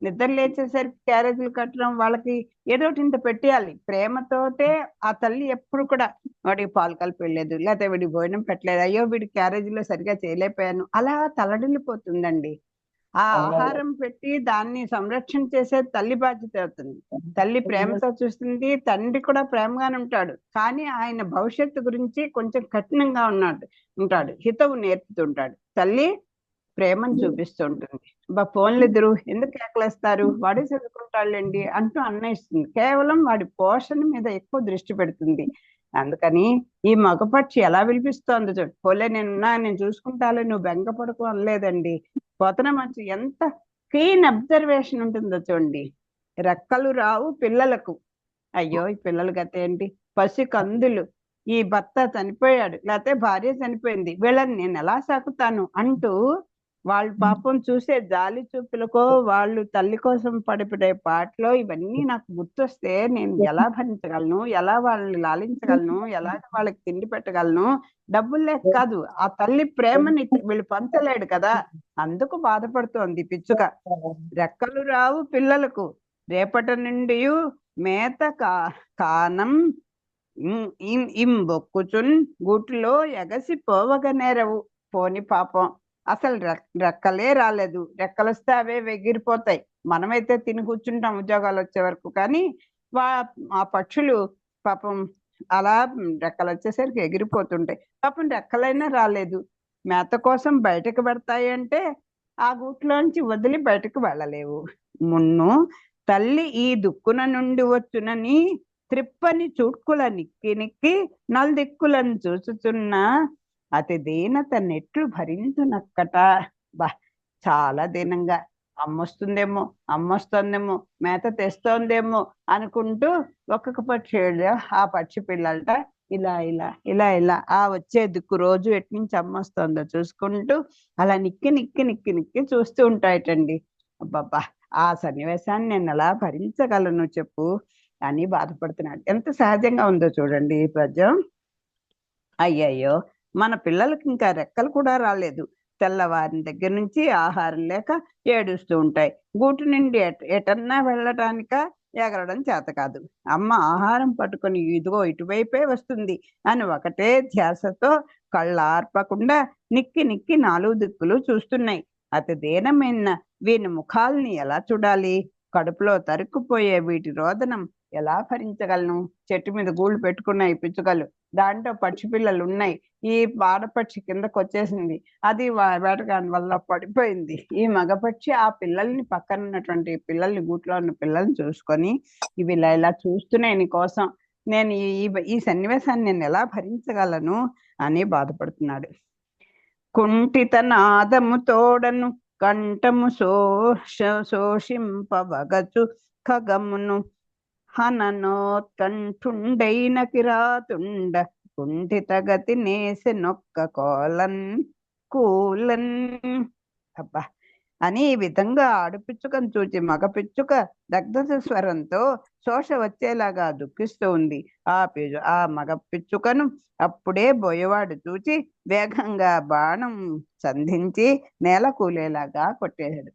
నిద్ర లేచేసరికి క్యారేజీలు కట్టడం, వాళ్ళకి ఏదో ఒకటి ఇంత పెట్టేయాలి. ప్రేమతోటే ఆ తల్లి ఎప్పుడు కూడా వాడికి పాలు కలిపి వెళ్ళలేదు, లేకపోతే వీడికి భోజనం పెట్టలేదు, అయ్యో వీడి క్యారేజీలో సరిగా చేయలేకపోయాను, అలా తలడిల్లిపోతుందండి. ఆ ఆహారం పెట్టి దాన్ని సంరక్షణ చేసే తల్లి బాధ్యత అవుతుంది. తల్లి ప్రేమతో చూస్తుంది, తండ్రి కూడా ప్రేమగానే ఉంటాడు, కానీ ఆయన భవిష్యత్తు గురించి కొంచెం కఠినంగా ఉంటాడు, హితవు నేర్పుతుంటాడు. తల్లి ప్రేమను చూపిస్తూ ఉంటుంది. ఫోన్లిద్దరు ఎందుకు కేకలేస్తారు, వాడే చదువుకుంటాడులేండి అంటూ అన్నయిస్తుంది. కేవలం వాడి పోషణ మీద ఎక్కువ దృష్టి పెడుతుంది. అందుకని ఈ మగపక్షి ఎలా వినిపిస్తోంది చూడు, పోలే నేను చూసుకుంటాలే, నువ్వు బెంగపడకు అనలేదండి. పోతన మంచి ఎంత క్లీన్ అబ్జర్వేషన్ ఉంటుందో చూడండి. రెక్కలు రావు పిల్లలకు, అయ్యో ఈ పిల్లలు గత ఏంటి, పసి కందులు, ఈ భర్త చనిపోయాడు లేకపోతే భార్య చనిపోయింది, వీళ్ళని నేను ఎలా సాకుతాను అంటూ వాళ్ళు పాపం చూసే జాలి చూపులకో, వాళ్ళు తల్లి కోసం పడిపడే పాటలో ఇవన్నీ నాకు గుర్తొస్తే నేను ఎలా భరించగలను, ఎలా వాళ్ళని లాలించగలను, ఎలా వాళ్ళకి తిండి పెట్టగలను. డబ్బులు లేక కాదు, ఆ తల్లి ప్రేమని వీళ్ళు పంచలేడు కదా, అందుకు బాధపడుతోంది పిచ్చుక. రెక్కలు రావు పిల్లలకు, రేపటి నుండి మేత కానం బొక్కుచున్ గూటిలో ఎగసి పోవగనేరవు. పోని పాపం అసలు రెక్కలే రాలేదు, రెక్కలు వస్తే అవే ఎగిరిపోతాయి, మనమైతే తిని కూర్చుంటాం ఉద్యోగాలు వచ్చే వరకు. కానీ ఆ పక్షులు పాపం అలా రెక్కలు వచ్చేసరికి ఎగిరిపోతుంటాయి. పాపం రెక్కలైనా రాలేదు, మేత కోసం బయటకు పెడతాయి అంటే ఆ గూట్లోంచి వదిలి బయటకు వెళ్ళలేవు. మున్ను తల్లి ఈ దుక్కున నుండి వచ్చునని త్రిప్పని చుట్కుల నిక్కి నిక్కి నల్దిక్కులను చూచుచున్న అతి దీనత నెట్లు భరించునక్కట. బా చాలా దీనంగా, అమ్మొస్తుందేమో మేత తెస్తోందేమో అనుకుంటూ ఒక్కొక్క పక్షి ఆ పక్షి పిల్లలట ఇలా ఇలా ఇలా ఇలా ఆ వచ్చే దిక్కు రోజు ఎట్నుంచి అమ్మొస్తుందో చూసుకుంటూ అలా నిక్కి నిక్కి నిక్కి నిక్కి చూస్తూ ఉంటాయటండి. అబ్బబ్బా, ఆ సన్నివేశాన్ని నేను ఎలా భరించగలను చెప్పు అని బాధపడుతున్నాడు. ఎంత సహజంగా ఉందో చూడండి ఈ పద్యం. అయ్యయ్యో, మన పిల్లలకి ఇంకా రెక్కలు కూడా రాలేదు, తెల్లవారిన దగ్గర నుంచి ఆహారం లేక ఏడుస్తూ ఉంటాయి, గూటి నుండి ఎటన్నా వెళ్ళటానిక ఎగరడం చేత కాదు, అమ్మ ఆహారం పట్టుకొని ఇదిగో ఇటువైపే వస్తుంది అని ఒకటే ధ్యాసతో కళ్ళార్పకుండా నిక్కి నిక్కి నాలుగు దిక్కులు చూస్తున్నాయి. అతి దీనమైన వీని ముఖాలని ఎలా చూడాలి, కడుపులో తరుక్కుపోయే వీటి రోదనం ఎలా భరించగలను. చెట్టు మీద గూళ్ళు పెట్టుకున్నాయి పిచ్చుకలు, దాంట్లో పక్షి పిల్లలు ఉన్నాయి, ఈ ఆడపక్షి కిందకు వచ్చేసింది, అది వేటగాని వల్ల పడిపోయింది. ఈ మగపక్షి ఆ పిల్లల్ని పక్కన ఉన్నటువంటి పిల్లల్ని, గూట్లో ఉన్న పిల్లల్ని చూసుకొని ఇవి ఇలా ఇలా చూస్తున్నాయి నీ కోసం, నేను ఈ సన్నివేశాన్ని నేను ఎలా భరించగలను అని బాధపడుతున్నాడు. కుంఠిత నాదము తోడను కంఠము శోషింపవగచు ఖగమును హననోత్కంఠుండైన కిరాతుండ కుంఠిత గతి నేసె నొక్క కూలన్. అబ్బా అని ఈ విధంగా ఆడపిచ్చుకను చూచి మగ పిచ్చుక దగ్ధ స్వరంతో శోష వచ్చేలాగా దుఃఖిస్తూ ఉంది. ఆ మగ పిచ్చుకను అప్పుడే బోయవాడు చూచి వేగంగా బాణం సంధించి నేల కూలేలాగా కొట్టేశాడు.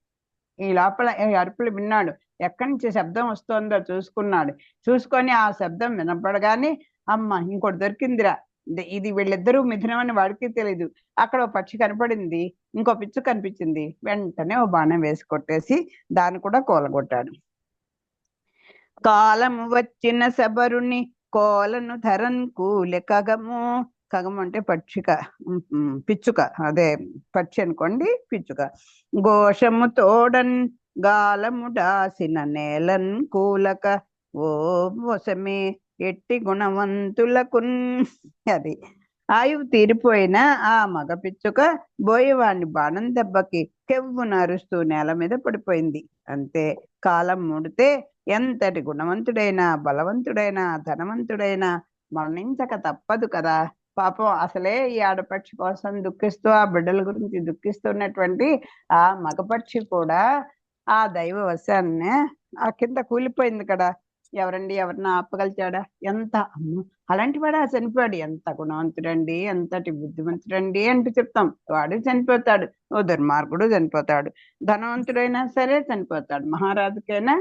ఈ లోపల అరుపులు విన్నాడు, ఎక్కడి నుంచి శబ్దం వస్తుందో చూసుకొని ఆ శబ్దం వినపడగానే అమ్మ ఇంకోటి దొరికిందిరా, ఇది వీళ్ళిద్దరూ మిథునం అని వాడికి తెలీదు, అక్కడ ఓ పక్షి కనపడింది, ఇంకో పిచ్చు కనిపించింది, వెంటనే ఓ బాణం వేసి కొట్టేసి దాన్ని కూడా కూలగొట్టాడు. కాలము వచ్చిన శబరుని కోలను ధరన్ కూలె ఖగము. ఖగము అంటే పిచ్చుక, అదే పక్షి అనుకోండి, పిచ్చుక. ఘోషము తోడన్ గాలము డాసిన నేలన్ కూలక ఓ వసమే ఎట్టి గుణవంతులకున్. అది ఆయువు తీరిపోయిన ఆ మగ పిచ్చుక బోయేవాడిని బాణం దెబ్బకి కెవ్వున అరుస్తూ నేల మీద పడిపోయింది. అంతే, కాలం ముడితే ఎంతటి గుణవంతుడైనా బలవంతుడైనా ధనవంతుడైనా మరణించక తప్పదు కదా. పాపం అసలే ఈ ఆడపక్షి కోసం దుఃఖిస్తూ ఆ బిడ్డల గురించి దుఃఖిస్తున్నటువంటి ఆ మగపక్షి కూడా ఆ దైవ వశాన్ని ఆ కింద కూలిపోయింది కదా. ఎవరండి ఎవరిని ఆపగలిచాడా? ఎంత అమ్మో అలాంటి వాడా చనిపోయాడు, ఎంత గుణవంతుడండి, ఎంతటి బుద్ధిమంతుడండి అంటూ చెప్తాం. వాడు చనిపోతాడు, ఓ దుర్మార్గుడు చనిపోతాడు, ధనవంతుడైనా సరే చనిపోతాడు, మహారాజుకైనా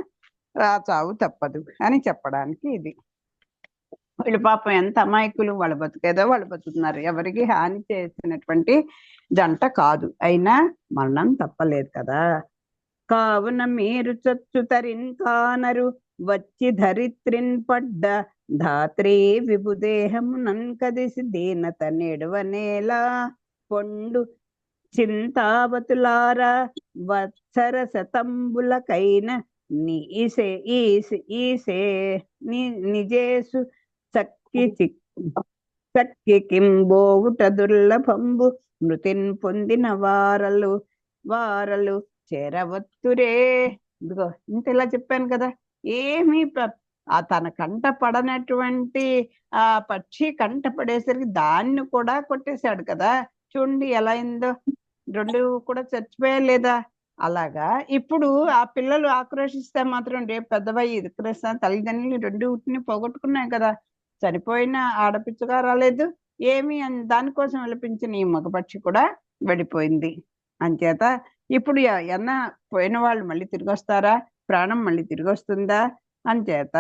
ఆ చావు తప్పదు అని చెప్పడానికి ఇది. వీళ్ళు పాపం ఎంత అమాయకులు, వాళ్ళ బతుకేదో వాళ్ళు బతుకుతున్నారు, ఎవరికి హాని చేసినటువంటి జంట కాదు, అయినా మరణం తప్పలేదు కదా. కావున మీరు చచ్చుతరిన్ కానరు వచ్చి ధరిత్రిన్ పడ్డ ధాత్రీ విభుదేహమునన్ కదిసి దీనత నెడవనేలా పొండు చింతావతులారా వత్సర శతంబులకైన నీసే ఈసే ఈసే నిజేసు చక్కి కింబోవుట దుర్లభంబు మృతిన్ పొందిన వారలు చేరవత్తురే. ఇదిగో ఇంత ఇలా చెప్పాను కదా, ఏమీ తన కంట పడనటువంటి ఆ పక్షి కంట పడేసరికి దాన్ని కూడా కొట్టేశాడు కదా. చూడండి ఎలా అయిందో, రెండు కూడా చచ్చిపోయా లేదా. అలాగా ఇప్పుడు ఆ పిల్లలు ఆక్రోషిస్తే మాత్రం రేపు పెద్దవయ్యి ఇదిక్రేస్తా తల్లిదండ్రులు రెండు ఉట్టిని పోగొట్టుకున్నాయి కదా. చనిపోయిన ఆడపిచ్చగా రాలేదు, ఏమి దానికోసం విలపించిన ఈ మగపక్షి కూడా వెళ్ళిపోయింది. అంచేత ఇప్పుడు ఎన్న పోయిన వాళ్ళు మళ్ళీ తిరిగి వస్తారా? ప్రాణం మళ్ళీ తిరిగి వస్తుందా? అంచేత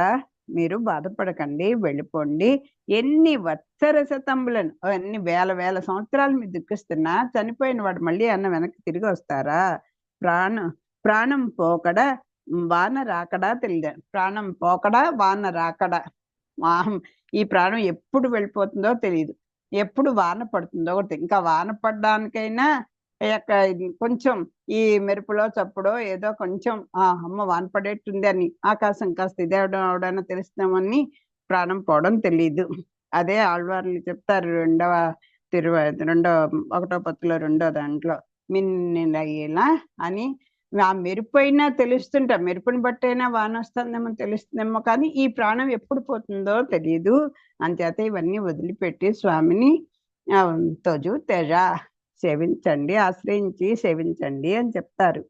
మీరు బాధపడకండి, వెళ్ళిపోండి. ఎన్ని వత్సర శతంబులను, ఎన్ని వేల సంవత్సరాలు మీరు దుఃఖిస్తున్నా చనిపోయిన వాడు మళ్ళీ అన్న వెనక్కి తిరిగి వస్తారా? ప్రాణం పోకడ వాన రాకడా తెలియదు. ప్రాణం పోకడా వాన రాకడా, ఈ ప్రాణం ఎప్పుడు వెళ్ళిపోతుందో తెలియదు, ఎప్పుడు వాన పడుతుందో కూడా. ఇంకా వాన పడడానికైనా కొంచెం ఈ మెరుపులో చప్పుడో ఏదో కొంచెం అమ్మ వాన పడేట్టుంది అని ఆకాశం కాస్త ఇదేవడం అవడైనా తెలుస్తామని ప్రాణం పోవడం తెలియదు. అదే ఆళ్వార్లు చెప్తారు 1వ పత్తులో 2వ దాంట్లో మిన్నెలయ్యేలా అని. ఆ మెరుపైనా తెలుస్తుంటా, మెరుపుని బట్టైనా వాన వస్తుందేమో తెలుస్తుందేమో, కానీ ఈ ప్రాణం ఎప్పుడు పోతుందో తెలియదు. అంచేత ఇవన్నీ వదిలిపెట్టి స్వామిని తోజు తేజ సేవించండి, ఆశ్రయించి సేవించండి అని చెప్తారు.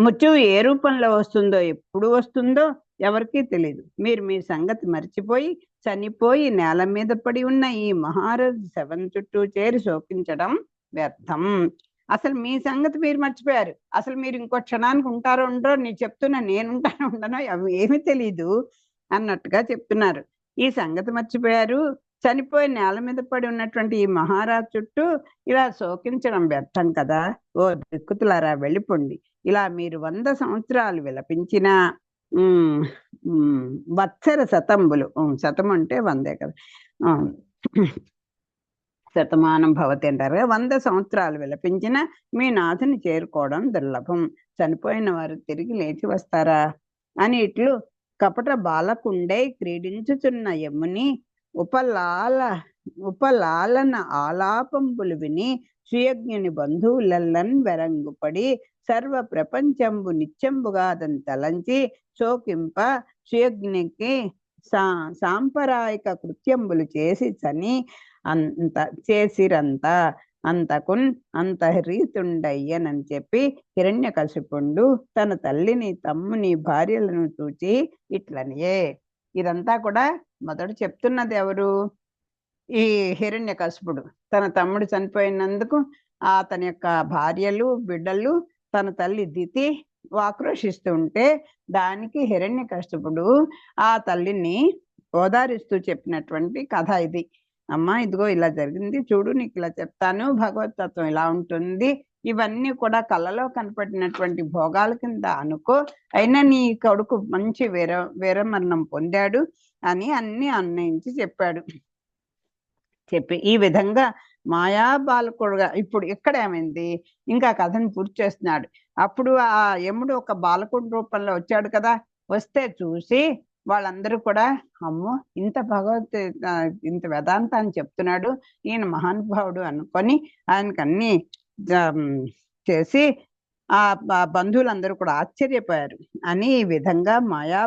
మృత్యువు ఏ రూపంలో వస్తుందో, ఎప్పుడు వస్తుందో ఎవరికీ తెలియదు. మీరు మీ సంగతి మర్చిపోయి చనిపోయి నేల మీద పడి ఉన్న ఈ మహారాజు శవం చుట్టూ చేరి శోకించడం వ్యర్థం. అసలు మీ సంగతి మీరు మర్చిపోయారు. అసలు మీరు ఇంకో క్షణానికి ఉంటారో ఉండరో, నీ చెప్తున్నా నేనుంటానో ఉండనో అవి ఏమీ తెలీదు అన్నట్టుగా చెప్తున్నారు. ఈ సంగతి మర్చిపోయారు, చనిపోయి నేల మీద పడి ఉన్నటువంటి ఈ మహారాజు చుట్టూ ఇలా శోకించడం వ్యర్థం కదా. ఓ దిక్కుతులారా వెళ్ళిపోండి. ఇలా మీరు 100 సంవత్సరాలు విలపించినా వత్సర శతంబులు, శతం అంటే 100 కదా, శతమానం భవతి అంటారు. 100 సంవత్సరాలు విలపించిన మీ నాథుని చేరుకోవడం దుర్లభం. చనిపోయిన వారు తిరిగి లేచి వస్తారా అని ఇట్లు కపట బాలకుండై క్రీడించుచున్న యముని ఉపలాలన ఆలాపంబులు విని సుయజ్ఞుని బంధువులెల్లన్ వెరంగుపడి సర్వ ప్రపంచంబు నిత్యంబుగా అతను తలంచి శోకింప సుయజ్ఞికి సాంప్రదాయిక కృత్యంబులు చేసి చని చేసిరంతా అంతకున్ అంతఃరీతుండయ్యనని చెప్పి హిరణ్యకశిపుండు తన తల్లిని తమ్ముని భార్యలను చూచి ఇట్లనియే. ఇదంతా కూడా మొదట చెప్తున్నది ఎవరు? ఈ హిరణ్యకశిపుడు తన తమ్ముడు చనిపోయినందుకు అతని యొక్క భార్యలు బిడ్డలు తన తల్లి దితి ఆక్రోషిస్తూ ఉంటే దానికి హిరణ్యకశిపుడు ఆ తల్లిని ఓదారిస్తూ చెప్పినటువంటి కథ ఇది. అమ్మ ఇదిగో ఇలా జరిగింది చూడు, నీకు ఇలా చెప్తాను, భగవతత్వం ఇలా ఉంటుంది, ఇవన్నీ కూడా కళ్ళలో కనపడినటువంటి భోగాల కింద అనుకో, అయినా నీ కొడుకు మంచి వీరమరణం పొందాడు అని అన్ని అన్వయించి చెప్పాడు. చెప్పి ఈ విధంగా మాయా బాలకుడుగా ఇప్పుడు ఇక్కడ ఏమైంది, ఇంకా కథను పూర్తి చేస్తున్నాడు. అప్పుడు ఆ యముడు ఒక బాలకుడి రూపంలో వచ్చాడు కదా, వస్తే చూసి వాళ్ళందరూ కూడా అమ్మో ఇంత ఇంత వేదాంతాన్ని చెప్తున్నాడు ఈయన మహానుభావుడు అనుకొని ఆయనకు అన్ని చేసి ఆ బంధువులందరూ కూడా ఆశ్చర్యపోయారు. అని ఈ విధంగా మాయా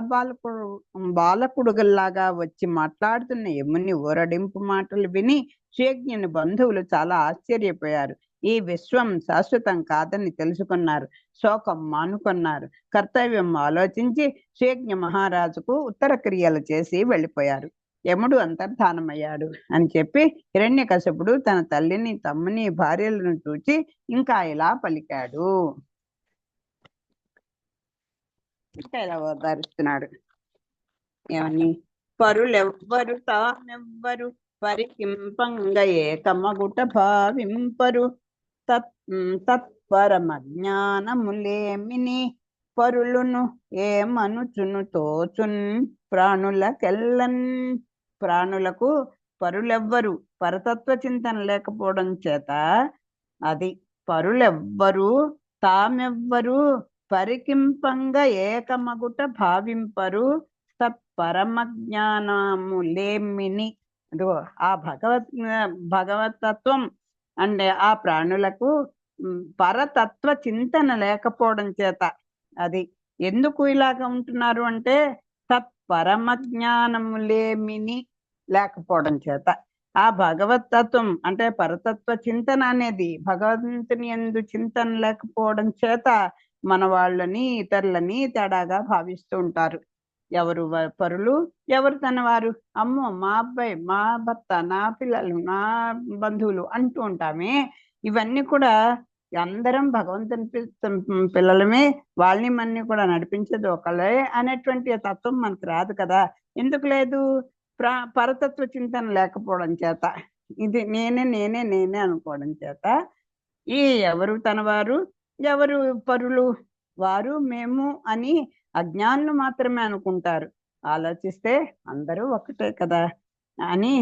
బాలకుడుగల్లాగా వచ్చి మాట్లాడుతున్న యముని ఊరడింపు మాటలు విని సుయజ్ఞుని బంధువులు చాలా ఆశ్చర్యపోయారు. ఈ విశ్వం శాశ్వతం కాదని తెలుసుకున్నారు. శోకం మానుకున్నారు. కర్తవ్యం ఆలోచించి శ్రీజ్ఞ మహారాజుకు ఉత్తర క్రియలు చేసి వెళ్ళిపోయారు. యముడు అంతర్ధానమయ్యాడు అని చెప్పి హిరణ్యకశపుడు తన తల్లిని, తమ్ముని, భార్యలను చూచి ఇంకా ఇలా పలికాడు. ఇంకా ఇలా ఓదారుస్తున్నాడు. ఏమని? పరులెవ్వరు తానెవ్వరు పరికింపంగ ఏకమగుట భావింపరు తత్పరమజ్ఞానములేమిని పరులును ఏమనుచును తోచున్ ప్రాణులకెల్లన్. ప్రాణులకు పరులెవ్వరు పరతత్వ చింతన లేకపోవడం చేత అది పరులెవ్వరు తామెవ్వరు పరికింపంగా ఏకమగుట భావింపరు తత్పరమజ్ఞానములేమిని. ఆ భగవతత్వం అంటే ఆ ప్రాణులకు పరతత్వ చింతన లేకపోవడం చేత అది ఎందుకు ఇలాగ ఉంటున్నారు అంటే తత్పరమజ్ఞానములేమిని లేకపోవడం చేత. ఆ భగవతత్వం అంటే పరతత్వ చింతన అనేది భగవంతుని యందు చింతన లేకపోవడం చేత మన వాళ్ళని, ఇతరులని తేడాగా భావిస్తూ ఉంటారు. ఎవరు పరులు, ఎవరు తన వారు. అమ్మో, మా అబ్బాయి, మా భర్త, నా పిల్లలు, నా బంధువులు అంటూ ఉంటామే. ఇవన్నీ కూడా అందరం భగవంతుని పిల్లలమే, వాళ్ళని మన్ని కూడా నడిపించేది ఒకళ్ళే అనేటువంటి తత్వం మనకు రాదు కదా. ఎందుకు లేదు? పరతత్వ చింతన లేకపోవడం చేత, ఇది నేనే నేనే నేనే అనుకోవడం చేత. ఈ ఎవరు తన వారు, ఎవరు పరులు, వారు మేము అని అజ్ఞానులు మాత్రమే అనుకుంటారు. ఆలోచిస్తే అందరూ ఒకటే కదా అని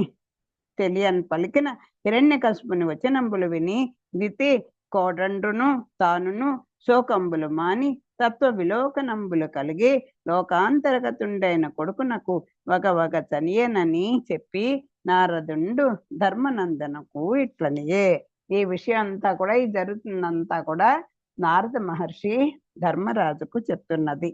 తెలియని పలికిన హిరణ్యకశిపుని వచనంబులు విని దితి కోడండ్రును తానును శోకంబులు మాని తత్వ విలోకనంబులు కలిగి లోకాంతర్గతుండైన కొడుకునకు వగ చనియేనని చెప్పి నారదుండు ధర్మనందనకు ఇట్లనియే. ఈ విషయం అంతా కూడా, ఈ జరుగుతుందంతా కూడా నారద మహర్షి ధర్మరాజుకు చెప్తున్నది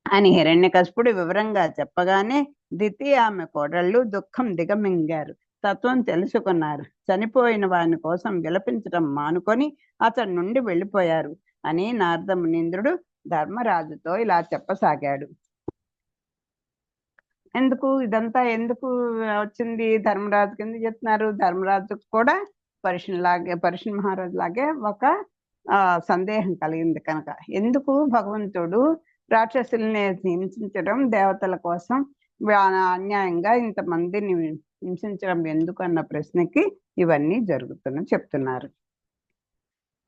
అని హిరణ్యకశిపుడు వివరంగా చెప్పగానే దితి ఆమె కోడళ్ళు దుఃఖం దిగమింగారు. తత్వం తెలుసుకున్నారు. చనిపోయిన వాని కోసం విలపించడం మానుకొని అతడి నుండి వెళ్ళిపోయారు అని నారద మునీంద్రుడు ధర్మరాజుతో ఇలా చెప్పసాగాడు. ఎందుకు ఇదంతా ఎందుకు వచ్చింది? ధర్మరాజు కింద చెప్తున్నారు. ధర్మరాజుకు కూడా పరీక్ష మహారాజు లాగే ఒక సందేహం కలిగింది కనుక, ఎందుకు భగవంతుడు రాక్షసుల్ని హింసించడం, దేవతల కోసం అన్యాయంగా ఇంతమందిని హింసించడం ఎందుకు అన్న ప్రశ్నకి ఇవన్నీ జరుగుతున్నా చెప్తున్నారు.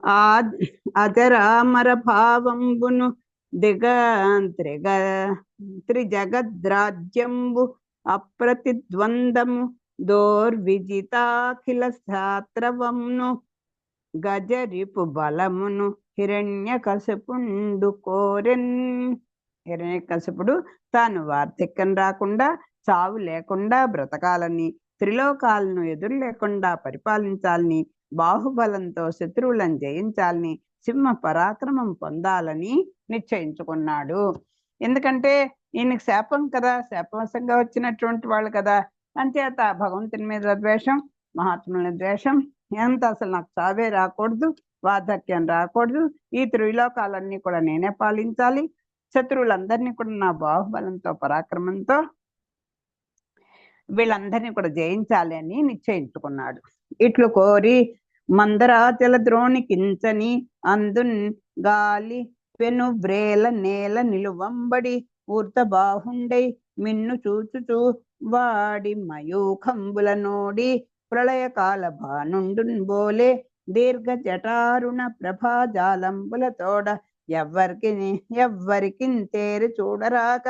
ఆ అజరామర భావంబును త్రిజగద్రాజ్యంబు అప్రతిద్వందము దోర్విజితాఖిల శాస్త్రవమును గజరిపు బలమును హిరణ్యకశిపుండు కోరెన్. హిరణ్యకశిపుడు తాను వార్ధక్యం రాకుండా, చావు లేకుండా బ్రతకాలని, త్రిలోకాలను ఎదురు లేకుండా పరిపాలించాలని, బాహుబలంతో శత్రువులను జయించాలని, సింహ పరాక్రమం పొందాలని నిశ్చయించుకున్నాడు. ఎందుకంటే ఈయనకి శాపం కదా, శాపవశంగా వచ్చినటువంటి వాళ్ళు కదా. అంచేత భగవంతుని మీద ద్వేషం, మహాత్ముల ద్వేషం, ఎంత అసలు నాకు చావే రాకూడదు, వార్ధక్యం రాకూడదు, ఈ త్రిలోకాలన్నీ కూడా నేనే పాలించాలి, శత్రువులందరినీ కూడా నా బాహుబలంతో పరాక్రమంతో వీళ్ళందరినీ కూడా జయించాలి అని నిశ్చయించుకున్నాడు. ఇట్లు కోరి మందరాచల ద్రోణికించని అందున్ గాలి పెను వ్రేల నేల నిలువంబడి ఊర్త బాహుండై మిన్ను చూచుచూ వాడి మయూఖంబుల నోడి ప్రళయకాల భానుండున్ బోలే దీర్ఘ జటారుణ ప్రభాజాలంబుల తోడ ఎవ్వరికి తేరి చూడరాక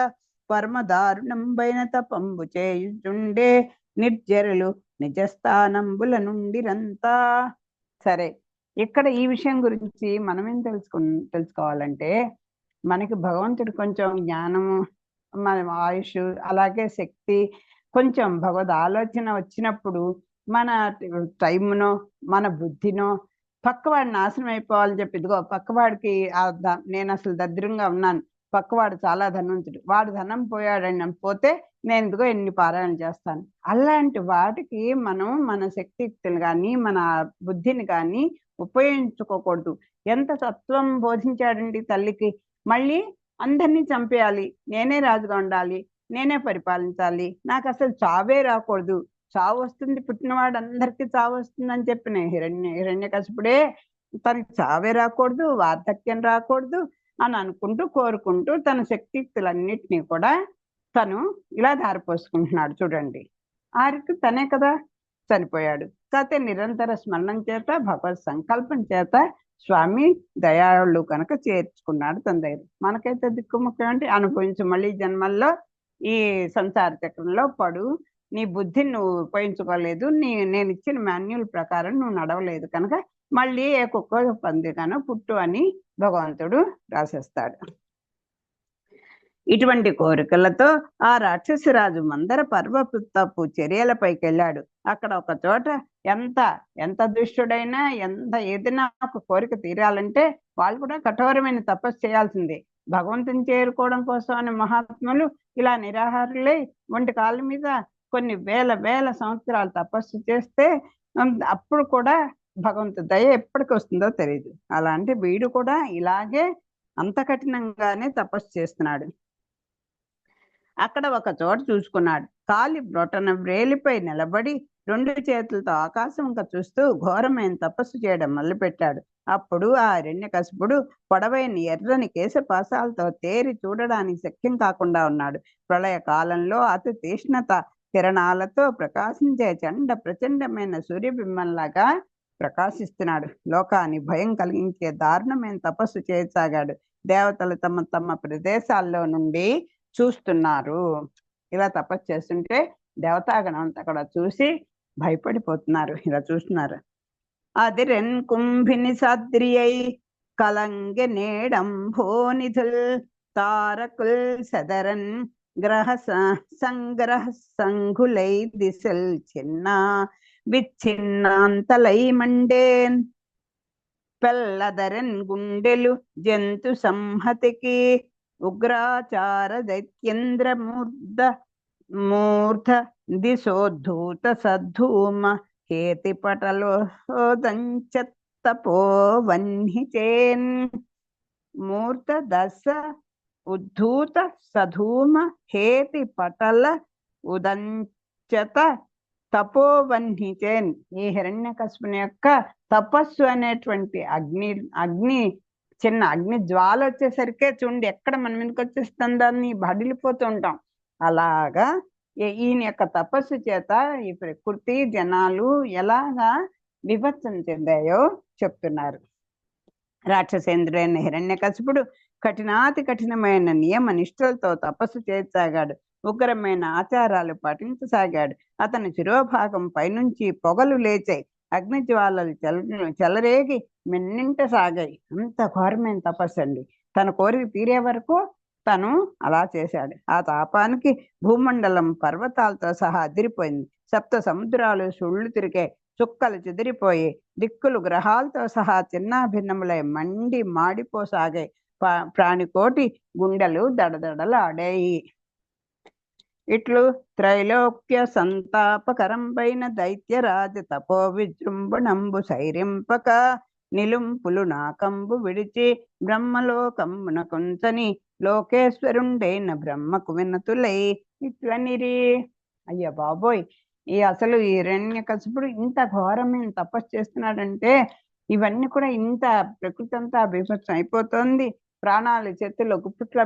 పరమదారుణంబైన తపంబు చేయుచుండే నిర్జరులు నిజస్థానంబుల నుండిరంతా. సరే, ఇక్కడ ఈ విషయం గురించి మనం ఏం తెలుసుకోవాలంటే, మనకి భగవంతుడు కొంచెం జ్ఞానము, మన ఆయుష్, అలాగే శక్తి, కొంచెం భగవద్ ఆలోచన వచ్చినప్పుడు మన టైమునో మన బుద్ధినో పక్కవాడి నాశనం అయిపోవాలని చెప్పి, ఇదిగో పక్కవాడికి నేను అసలు దరిద్రంగా ఉన్నాను, పక్కవాడు చాలా ధనవంతుడు, వాడు ధనం పోయాడని పోతే నేను ఇదిగో ఎన్ని పారాయణలు చేస్తాను. అలాంటి వాటికి మనం మన శక్తియుక్తులు కానీ మన బుద్ధిని కానీ ఉపయోగించుకోకూడదు. ఎంత తత్వం బోధించాడండి తల్లికి. మళ్ళీ అందరినీ చంపేయాలి, నేనే రాజుగా ఉండాలి, నేనే పరిపాలించాలి, నాకు అసలు చావే రాకూడదు, చావు వస్తుంది, పుట్టినవాడు అందరికీ చావు వస్తుందని చెప్పిన హిరణ్యకశిపుడే తనకి చావే రాకూడదు, వార్ధక్యం రాకూడదు అని అనుకుంటూ కోరుకుంటూ తన శక్తియుక్తులన్నిటినీ కూడా తను ఇలా ధారపోసుకుంటున్నాడు. చూడండి, ఆరికి తనే కదా చనిపోయాడు. కాకపోతే నిరంతర స్మరణం చేత భగవత్ సంకల్పం చేత స్వామి దయాళుడు కనుక చేర్చుకున్నాడు తన దగ్గర. మనకైతే దిక్కుముఖ్యం అంటే అనుభవించు, మళ్ళీ జన్మల్లో ఈ సంసార చక్రంలో పడు, నీ బుద్ధిని నువ్వు ఉపయోగించుకోలేదు, నేను ఇచ్చిన మాన్యువల్ ప్రకారం నువ్వు నడవలేదు కనుక మళ్ళీ ఏ కుక్క పందిగానో పుట్టు అని భగవంతుడు రాసేస్తాడు. ఇటువంటి కోరికలతో ఆ రాక్షసరాజు మందర పర్వతపు చర్యలపైకి వెళ్ళాడు. అక్కడ ఒక చోట ఎంత దుష్టుడైనా ఏదైనా ఒక కోరిక తీరాలంటే వాళ్ళు కూడా కఠోరమైన తపస్సు చేయాల్సిందే. భగవంతుని చేరుకోవడం కోసం అని మహాత్ములు ఇలా నిరాహారులై ఒంటి కాళ్ళ మీద కొన్ని వేల సంవత్సరాలు తపస్సు చేస్తే అప్పుడు కూడా భగవంతుడి దయ ఎప్పటికి వస్తుందో తెలియదు. అలాంటి వీడు కూడా ఇలాగే అంత కఠినంగానే తపస్సు చేస్తున్నాడు. అక్కడ ఒక చోట చూసుకున్నాడు. కాలి బ్రొటన వ్రేలిపై నిలబడి 2 చేతులతో ఆకాశం చూస్తూ ఘోరమైన తపస్సు చేయడం మొదలుపెట్టాడు. అప్పుడు ఆ హిరణ్యకశిపుడు పొడవైన ఎర్రని కేశపాశాలతో తేరి చూడడానికి శక్యం కాకుండా ఉన్నాడు. ప్రళయ కాలంలో అతి తీష్ణత కిరణాలతో ప్రకాశించే ప్రచండమైన సూర్యబింబంలాగా ప్రకాశిస్తున్నాడు. లోకాన్ని భయం కలిగించే దారుణమైన తపస్సు చేయసాగాడు. దేవతలు తమ ప్రదేశాల్లో నుండి చూస్తున్నారు. ఇలా తపస్సు చేస్తుంటే దేవతాగణం అంతా కూడా చూసి భయపడిపోతున్నారు. ఇలా చూస్తున్నారు. అదిరెన్ కుంభిని సాద్రియై కలంగె నేడంభోనిధుల్ తారకుల్ సదరన్ గ్రహ సంగ్రహ సంఘులై దిశల్ చిన్న విచ్ఛిన్నాంతలై మండేన్ పెల్లదరన్ గుండెలు జంతు సంహతికి ఉగ్రాచార దైత్యేంద్ర మూర్ధ దిశోద్ధూత సద్ధూమ హేతి పటలోదంచతపో వన్హిచేన్ మూర్త దశ ఉద్ధూత సధూమ హేతి పటల ఉదంచత తపోవన్హిచేన్. ఈ హిరణ్యకశిపుని యొక్క తపస్సు అనేటువంటి అగ్ని చిన్న అగ్ని జ్వాల వచ్చేసరికే చూడండి ఎక్కడ మన మీదకి వచ్చేస్తుంది, దాన్ని బడిలిపోతూ ఉంటాం. అలాగా ఈయన యొక్క తపస్సు చేత ఈ ప్రకృతి జనాలు ఎలాగా విభత్సం చెందాయో చెప్తున్నారు. రాక్షసేంద్రుడైన హిరణ్యకశిపుడు కఠినాతి కఠినమైన నియమ నిష్ఠలతో తపస్సు చేయసాగాడు. ఉగ్రమైన ఆచారాలు పాటించసాగాడు. అతని శిరోభాగం పైనుంచి పొగలు లేచాయి. అగ్నిజ్వాలలు చెలరేగి మిన్నింట సాగాయి. అంత ఘోరమైన తపస్సు అండి. తన కోరిక తీరే వరకు తను అలా చేశాడు. ఆ తాపానికి భూమండలం పర్వతాలతో సహా అదిరిపోయింది. 7 సముద్రాలు సుళ్ళు తిరిగాయి. చుక్కలు చెదిరిపోయి దిక్కులు గ్రహాలతో సహా చిన్నాభిన్నములై మాడిపోసాగాయి. ప్రాణికోటి గుండెలు దడదడలాడాయి. ఇట్లు త్రైలోక్య సంతాపకరంపైన దైత్యరాజ తపో విజృంభణంబు సైరింపక నిలుంపులు నాకంబు విడిచి బ్రహ్మలోకమున కొంచని లోకేశ్వరుండైన బ్రహ్మకు వినతులై ఇట్లనిరి. అయ్య బాబోయ్, అసలు ఈ హిరణ్యకశిపుడు ఇంత ఘోరమైన తపస్సు చేస్తున్నాడంటే ఇవన్నీ కూడా ఇంత ప్రకృతి అంతా బీభత్సం అయిపోతుంది. ప్రాణాలు చేతుల్లో గుప్పిట్లో